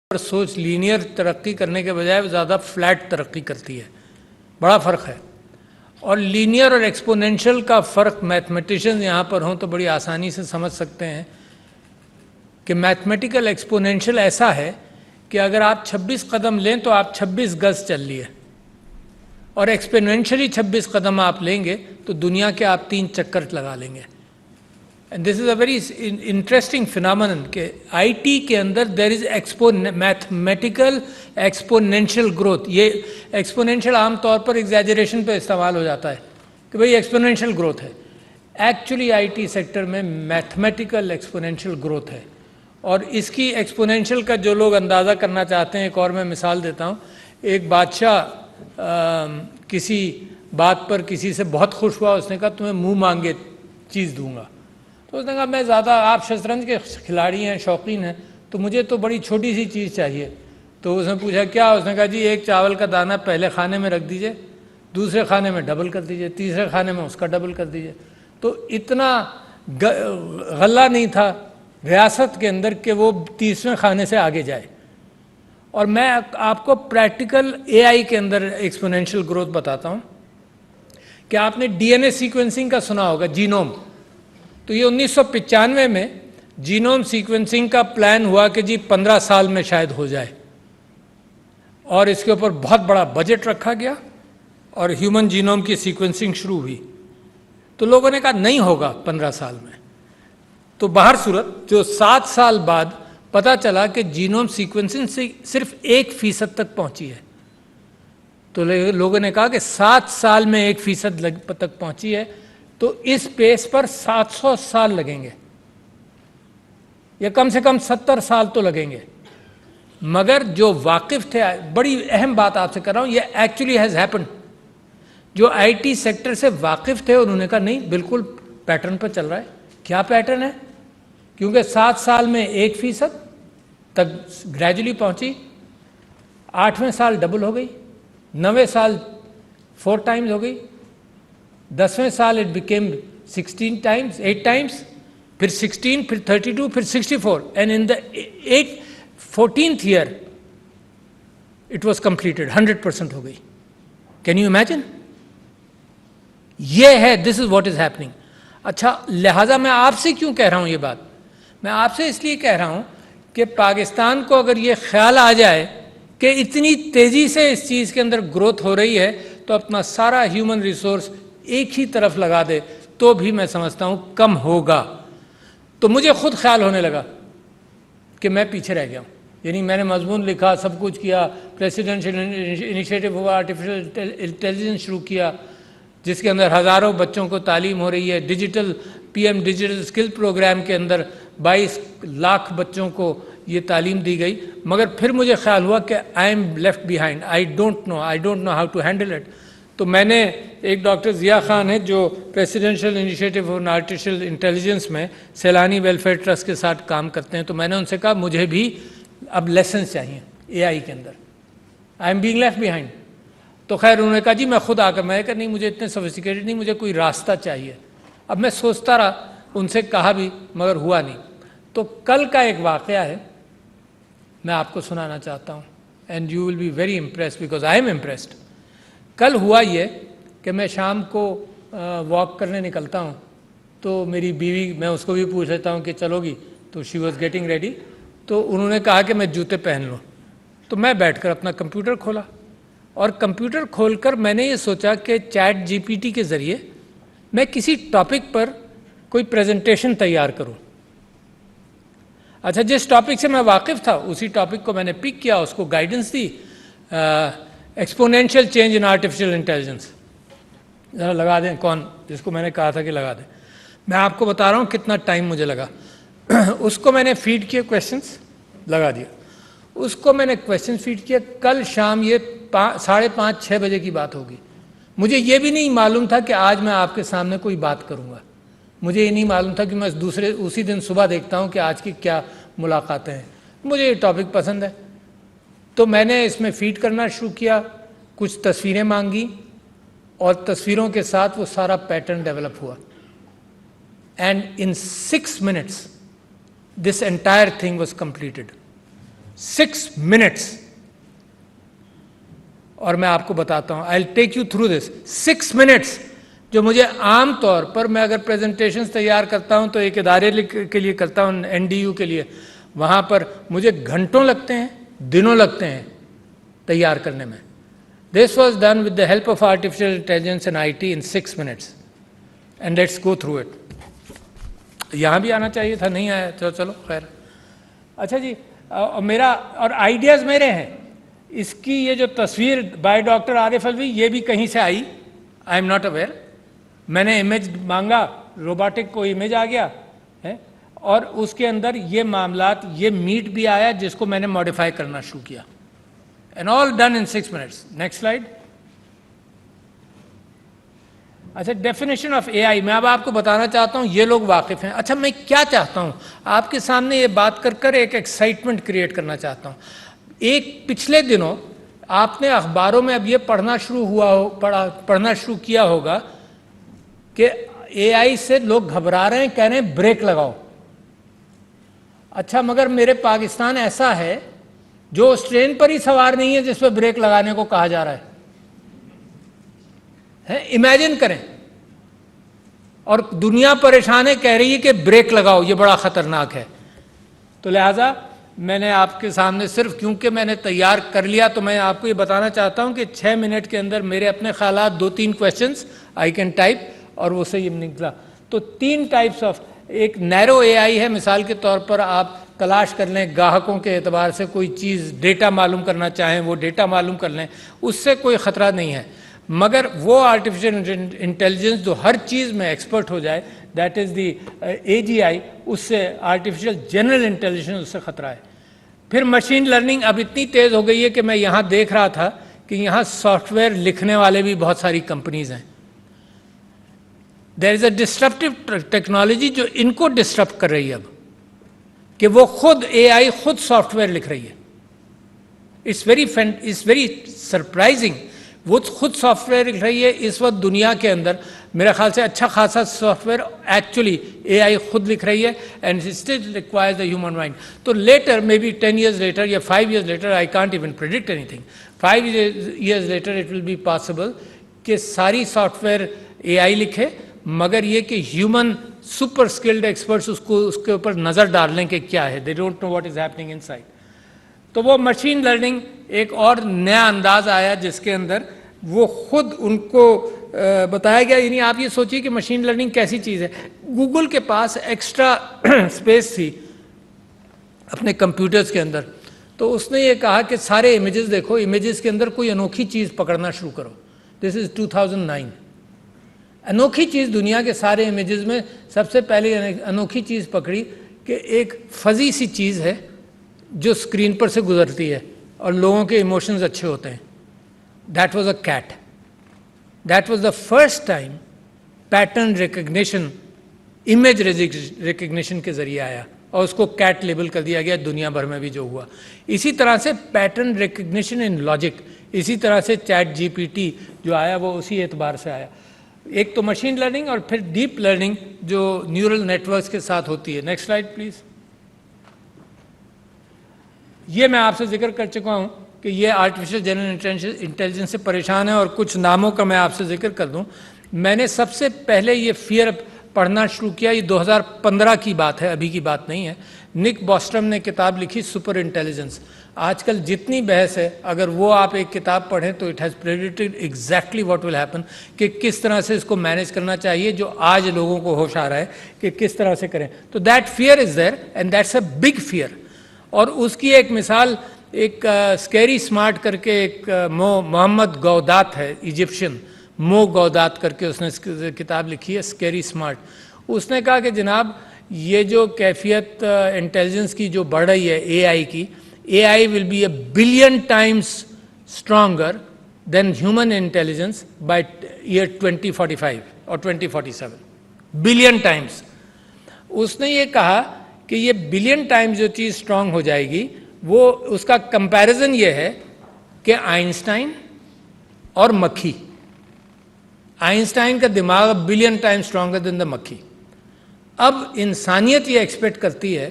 सोच लीनियर तरक्की करने के बजाय ज़्यादा फ्लैट तरक्की करती है। बड़ा फ़र्क है। और लीनियर और एक्सपोनेंशियल का फ़र्क मैथमेटिशियंस यहाँ पर हों तो बड़ी आसानी से समझ सकते हैं कि मैथमेटिकल एक्सपोनेंशियल ऐसा है कि अगर आप 26 कदम लें तो आप 26 गज चल लिए, और एक्सपोनेंशियली 26 कदम आप लेंगे तो दुनिया के आप 3 चक्कर लगा लेंगे। And this is a very interesting phenomenon कि आईटी के अंदर there is mathematical exponential growth. ये एक्सपोनेंशियल आमतौर पर एग्जैजरेशन पे इस्तेमाल हो जाता है कि भाई एक्सपोनेंशियल ग्रोथ है। एक्चुअली आईटी सेक्टर में मैथमेटिकल एक्सपोनेंशियल ग्रोथ है, और इसकी एक्सपोनेंशियल का जो लोग अंदाज़ा करना चाहते हैं, एक और मैं मिसाल देता हूँ। एक बादशाह किसी बात पर किसी से बहुत खुश हुआ, उसने कहा तुम्हें मुंह मांगे चीज़ दूंगा। तो उसने कहा मैं ज़्यादा, आप शतरंज के खिलाड़ी हैं, शौकीन हैं, तो मुझे तो बड़ी छोटी सी चीज़ चाहिए। तो उसने पूछा क्या? उसने कहा जी एक चावल का दाना पहले खाने में रख दीजिए, दूसरे खाने में डबल कर दीजिए, तीसरे खाने में उसका डबल कर दीजिए। तो इतना गल्ला नहीं था रियासत के अंदर कि वो तीसरे खाने से आगे जाए। और मैं आपको प्रैक्टिकल एआई के अंदर एक्सपोनेंशियल ग्रोथ बताता हूँ कि आपने डीएनए सीक्वेंसिंग का सुना होगा, जीनोम। तो ये 1995 में जीनोम सीक्वेंसिंग का प्लान हुआ कि जी 15 साल में शायद हो जाए, और इसके ऊपर बहुत बड़ा बजट रखा गया और ह्यूमन जीनोम की सीक्वेंसिंग शुरू हुई। तो लोगों ने कहा नहीं होगा 15 साल में। तो बाहर सूरत जो 7 साल बाद पता चला कि जीनोम सीक्वेंसिंग से सिर्फ 1% तक पहुंची है। तो लोगों ने कहा कि 7 साल में 1% तक पहुंची है, तो इस पेस पर 700 साल लगेंगे, या कम से कम 70 साल तो लगेंगे। मगर जो वाकिफ थे, बड़ी अहम बात आपसे कर रहा हूं, ये एक्चुअली हैज हैपन। जो आईटी सेक्टर से वाकिफ थे उन्होंने कहा नहीं, बिल्कुल पैटर्न पर चल रहा है। क्या पैटर्न है? क्योंकि 7 साल में 1% तक ग्रेजुअली पहुंची, 8वें साल डबल हो गई, 9वें साल 4 टाइम्स हो गई, 10वें साल इट बिकेम 16 टाइम्स, 8 टाइम्स, फिर 16, फिर 32, फिर 64, and in the 14th year it was completed, 100% हो गई। Can you imagine? ये है, this is what is happening. अच्छा, लिहाजा मैं आपसे क्यों कह रहा हूं ये बात? मैं आपसे इसलिए कह रहा हूं कि पाकिस्तान को अगर ये ख्याल आ जाए कि इतनी तेजी से इस चीज़ के अंदर ग्रोथ हो रही है, तो अपना सारा ह्यूमन रिसोर्स एक ही तरफ लगा दे तो भी मैं समझता हूं कम होगा। तो मुझे खुद ख्याल होने लगा कि मैं पीछे रह गया हूं। यानी मैंने मजमून लिखा, सब कुछ किया, प्रेसिडेंशियल इनिशिएटिव हुआ, आर्टिफिशियल इंटेलिजेंस शुरू किया, जिसके अंदर हज़ारों बच्चों को तालीम हो रही है। Digital PM digital skill program के अंदर 22 लाख बच्चों को ये तालीम दी गई। मगर फिर मुझे ख्याल हुआ कि I am left behind, I don't know how to handle it. तो मैंने, एक डॉक्टर ज़िया खान है जो presidential initiative on artificial intelligence में सैलानी वेलफेयर ट्रस्ट के साथ काम करते हैं। तो मैंने उनसे कहा मुझे भी अब लेसन चाहिए एआई के अंदर, I am being left behind. तो खैर उन्होंने कहा जी मैं खुद आकर, मैं कहा नहीं, मुझे इतने सोफिस्टिकेटेड नहीं, मुझे कोई रास्ता चाहिए। अब मैं सोचता रहा, उनसे कहा भी, मगर हुआ नहीं। तो कल का एक वाक़या है, मैं आपको सुनाना चाहता हूँ, and you will be very impressed because I am impressed. कल हुआ ये कि मैं शाम को वॉक करने निकलता हूँ, तो मेरी बीवी, मैं उसको भी पूछ लेता हूँ कि चलोगी, तो शी वॉज गेटिंग रेडी। तो उन्होंने कहा कि मैं जूते पहन लूँ। तो मैं बैठकर अपना कंप्यूटर खोला, और कंप्यूटर खोलकर मैंने ये सोचा कि चैट जीपीटी के ज़रिए मैं किसी टॉपिक पर कोई प्रेजेंटेशन तैयार करूं। अच्छा, जिस टॉपिक से मैं वाकिफ़ था उसी टॉपिक को मैंने पिक किया, उसको guidance the, exponential change in artificial intelligence. ज़रा लगा दें कौन, जिसको मैंने कहा था कि लगा दें। मैं आपको बता रहा हूँ कितना टाइम मुझे लगा। उसको मैंने फीड किए, क्वेश्चंस लगा दिया, उसको मैंने क्वेश्चन फीड किया। कल शाम ये 5:30-6 बजे की बात होगी। मुझे ये भी नहीं मालूम था कि आज मैं आपके सामने कोई बात करूँगा। मुझे ये नहीं मालूम था कि मैं उसी दिन सुबह देखता हूँ कि आज की क्या मुलाकातें हैं। मुझे ये टॉपिक पसंद है, तो मैंने इसमें फीड करना शुरू किया। कुछ तस्वीरें मांगी, और तस्वीरों के साथ वो सारा पैटर्न डेवलप हुआ। And in 6 minutes this entire thing was completed. 6 minutes. और मैं आपको बताता हूं, I will take you through this. 6 minutes जो मुझे आम तौर पर, मैं अगर प्रेजेंटेशंस तैयार करता हूं तो एक इदारे के लिए करता हूं, एनडीयू के लिए, वहां पर मुझे घंटों लगते हैं, दिनों लगते हैं तैयार करने में। This was done with the help of artificial intelligence and IT in 6 minutes, and let's go through it. यहां भी आना चाहिए था, नहीं आया, चलो चलो खैर। अच्छा जी, मेरा और आइडियाज मेरे हैं। इसकी ये जो तस्वीर बाय डॉक्टर आरिफ अलवी, ये भी कहीं से आई, आई एम नॉट अवेयर। मैंने इमेज मांगा, रोबोटिक को इमेज आ गया है, और उसके अंदर ये मामलात, ये मीट भी आया जिसको मैंने मॉडिफाई करना शुरू किया, and all done in 6 minutes. Next slide. अच्छा, डेफिनेशन ऑफ एआई मैं अब आपको बताना चाहता हूं, ये लोग वाकिफ हैं। अच्छा, मैं क्या चाहता हूं आपके सामने ये बात कर कर एक एक्साइटमेंट क्रिएट करना चाहता हूं। एक पिछले दिनों आपने अखबारों में अब ये पढ़ना शुरू किया होगा कि एआई से लोग घबरा रहे हैं, कह रहे हैं ब्रेक लगाओ। अच्छा, मगर मेरे पाकिस्तान ऐसा है जो उस ट्रेन पर ही सवार नहीं है जिस पर ब्रेक लगाने को कहा जा रहा है। इमेजिन करें, और दुनिया परेशान है, कह रही है कि ब्रेक लगाओ, ये बड़ा खतरनाक है। तो लिहाजा मैंने आपके सामने सिर्फ, क्योंकि मैंने तैयार कर लिया, तो मैं आपको ये बताना चाहता हूं कि 6 मिनट के अंदर मेरे अपने ख्यालात, 2-3 क्वेश्चंस आई कैन टाइप, और वो सही निकला। तो 3 टाइप्स ऑफ, एक नैरो एआई है, मिसाल के तौर पर आप तलाश कर लें, ग्राहकों के एतबार से कोई चीज़ डेटा मालूम करना चाहें, वो डेटा मालूम कर लें, उससे कोई ख़तरा नहीं है। मगर वो आर्टिफिशियल इंटेलिजेंस जो हर चीज़ में एक्सपर्ट हो जाए, दैट इज़ दी एजीआई, उससे आर्टिफिशियल जनरल इंटेलिजेंस, उससे ख़तरा है। फिर मशीन लर्निंग अब इतनी तेज़ हो गई है कि मैं यहाँ देख रहा था कि यहाँ सॉफ्टवेयर लिखने वाले भी बहुत सारी कंपनीज हैं। There is a disruptive technology जो इनको डिस्टर्ब कर रही है अब, कि वो खुद एआई खुद सॉफ्टवेयर लिख रही है। It's very surprising. वो खुद सॉफ्टवेयर लिख रही है इस वक्त दुनिया के अंदर। मेरे ख्याल से अच्छा खासा सॉफ्टवेयर एक्चुअली एआई खुद लिख रही है, and still requires the human mind. तो later, may be 10 years later या 5 years later, I can't even predict anything, 5 years later it will be possible कि सारी सॉफ्टवेयर एआई लिखे, मगर ये कि ह्यूमन सुपर स्किल्ड एक्सपर्ट्स उसके ऊपर नज़र डाल लें कि क्या है, they don't know what is happening inside. तो वो मशीन लर्निंग एक और नया अंदाज आया जिसके अंदर वो खुद उनको बताया गया। यानी आप ये सोचिए कि मशीन लर्निंग कैसी चीज़ है। गूगल के पास एक्स्ट्रा स्पेस थी अपने कंप्यूटर्स के अंदर, तो उसने ये कहा कि सारे इमेजेस देखो, इमेजेस के अंदर कोई अनोखी चीज़ पकड़ना शुरू करो। This is 2009। अनोखी चीज़ दुनिया के सारे इमेजेस में सबसे पहले अनोखी चीज़ पकड़ी कि एक फजी सी चीज़ है जो स्क्रीन पर से गुजरती है और लोगों के इमोशंस अच्छे होते हैं। That was a cat. That was the first time pattern recognition, image recognition के जरिए आया, और उसको कैट लेबल कर दिया गया दुनिया भर में भी जो हुआ। इसी तरह से पैटर्न रिकग्निशन इन लॉजिक, इसी तरह से चैट जीपीटी जो आया वो उसी एतबार से आया। एक तो मशीन लर्निंग और फिर डीप लर्निंग जो न्यूरल नेटवर्क्स के साथ होती है। Next slide please. ये मैं आपसे जिक्र कर चुका हूँ कि ये आर्टिफिशियल जनरल इंटेलिजेंस से परेशान है, और कुछ नामों का मैं आपसे जिक्र कर दूँ। मैंने सबसे पहले ये फियर पढ़ना शुरू किया, ये 2015 की बात है, अभी की बात नहीं है। निक बॉस्ट्रम ने किताब लिखी सुपर इंटेलिजेंस। आजकल जितनी बहस है, अगर वो आप एक किताब पढ़ें तो it has predicted exactly what will happen, कि किस तरह से इसको मैनेज करना चाहिए, जो आज लोगों को होश आ रहा है कि किस तरह से करें। तो that fear is there and that's a big fear. और उसकी एक मिसाल, एक स्कैरी स्मार्ट करके एक मोहम्मद गौदात है, इजिप्शियन, मो गौदात करके उसने किताब लिखी है स्कैरी स्मार्ट। उसने कहा कि जनाब ये जो कैफियत इंटेलिजेंस की जो बढ़ रही है एआई की, AI will be a billion times stronger than human intelligence by year 2045 और 2047, बिलियन टाइम्स। उसने ये कहा कि ये बिलियन टाइम्स जो चीज़ स्ट्रांग हो जाएगी, वो उसका कंपैरिजन ये है कि आइंस्टाइन और मक्खी। आइंस्टाइन का दिमाग billion times stronger than the मक्खी। अब इंसानियत ये एक्सपेक्ट करती है,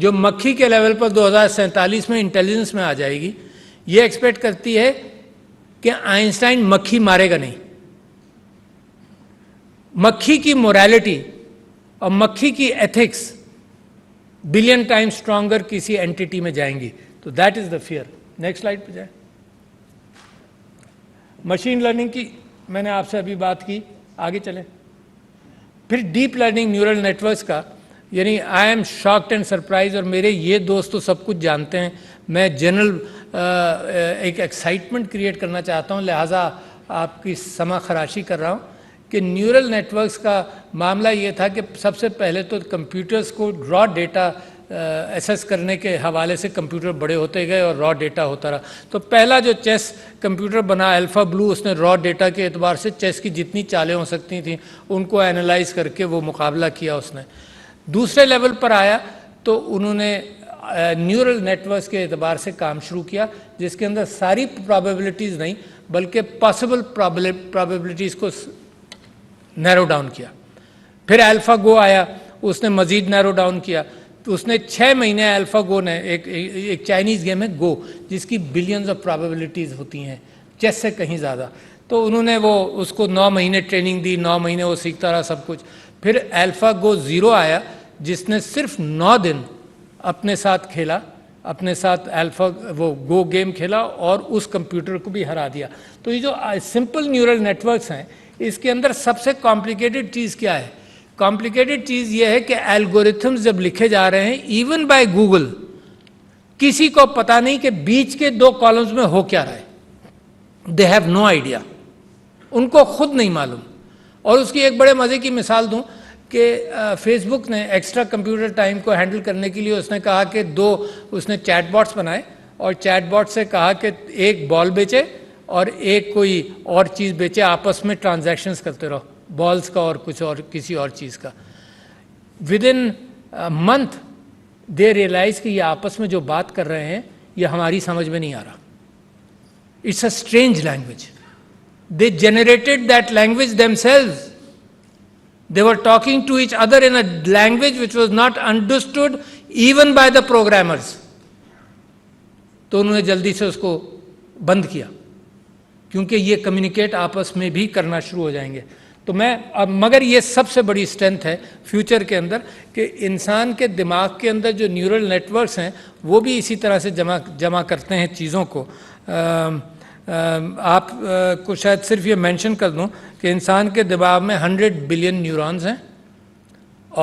जो मक्खी के लेवल पर 2047 में इंटेलिजेंस में आ जाएगी, ये एक्सपेक्ट करती है कि आइंस्टाइन मक्खी मारेगा नहीं। मक्खी की मोरालिटी और मक्खी की एथिक्स बिलियन टाइम स्ट्रॉन्गर किसी एंटिटी में जाएंगी। तो that is the fear. Next slide पे जाए। मशीन लर्निंग की मैंने आपसे अभी बात की, आगे चलें। फिर डीप लर्निंग न्यूरल नेटवर्क्स का, यानी I am shocked and surprise, और मेरे ये दोस्त तो सब कुछ जानते हैं, मैं जनरल एक एक्साइटमेंट क्रिएट करना चाहता हूँ, लिहाजा आपकी समा खराशी कर रहा हूँ कि न्यूरल नेटवर्क्स का मामला ये था कि सबसे पहले तो कंप्यूटर्स को रॉ डेटा एसेस करने के हवाले से कंप्यूटर बड़े होते गए और रॉ डेटा होता रहा। तो पहला जो चेस कंप्यूटर बना अल्फ़ा ब्लू, उसने रॉ डेटा के एतबार से चेस की जितनी चालें हो सकती थी उनको एनालाइज करके वो मुकाबला किया उसने। दूसरे लेवल पर आया तो उन्होंने न्यूरल नेटवर्क्स के एतबार से काम शुरू किया, जिसके अंदर सारी प्रोबेबिलिटीज़ नहीं बल्कि पॉसिबल प्रोबेबिलिटीज़ को नैरो डाउन किया। फिर अल्फ़ा गो आया, उसने मज़ीद नैरो डाउन किया। तो उसने 6 महीने अल्फ़ा गो ने, एक चाइनीज़ गेम है गो, जिसकी बिलियंस ऑफ प्रोबेबिलिटीज़ होती हैं चेस से कहीं ज़्यादा। तो उन्होंने वो उसको 9 महीने ट्रेनिंग दी, 9 महीने वो सीखता रहा सब कुछ। फिर अल्फ़ा गो 0 आया, जिसने सिर्फ 9 दिन अपने साथ खेला, अपने साथ अल्फ़ा वो गो गेम खेला और उस कंप्यूटर को भी हरा दिया। तो ये जो सिंपल न्यूरल नेटवर्क्स हैं, इसके अंदर सबसे कॉम्प्लिकेटेड चीज़ क्या है? कॉम्प्लिकेटेड चीज़ ये है कि एल्गोरिथम्स जब लिखे जा रहे हैं इवन बाय गूगल, किसी को पता नहीं कि बीच के 2 कॉलम्स में हो क्या रहा है। दे हैव नो आइडिया, उनको खुद नहीं मालूम। और उसकी एक बड़े मज़े की मिसाल दूं कि फेसबुक ने एक्स्ट्रा कंप्यूटर टाइम को हैंडल करने के लिए उसने कहा कि उसने चैटबॉट्स बनाए और चैटबॉट से कहा कि एक बॉल बेचे और एक कोई और चीज़ बेचे, आपस में ट्रांजैक्शंस करते रहो, बॉल्स का और कुछ और किसी और चीज़ का। Within month they realise कि ये आपस में जो बात कर रहे हैं ये हमारी समझ में नहीं आ रहा। It's a strange language. They generated that language themselves. They were talking to each other in a language which was not understood even by the programmers. तो उन्होंने जल्दी से उसको बंद किया, क्योंकि ये कम्युनिकेट आपस में भी करना शुरू हो जाएंगे। तो मगर ये सबसे बड़ी स्ट्रेंथ है फ्यूचर के अंदर कि इंसान के दिमाग के अंदर जो न्यूरल नेटवर्क्स हैं वो भी इसी तरह से जमा करते हैं चीज़ों को। आप को शायद सिर्फ ये मेंशन कर दूं कि इंसान के दिमाग में 100 बिलियन न्यूरॉन्स हैं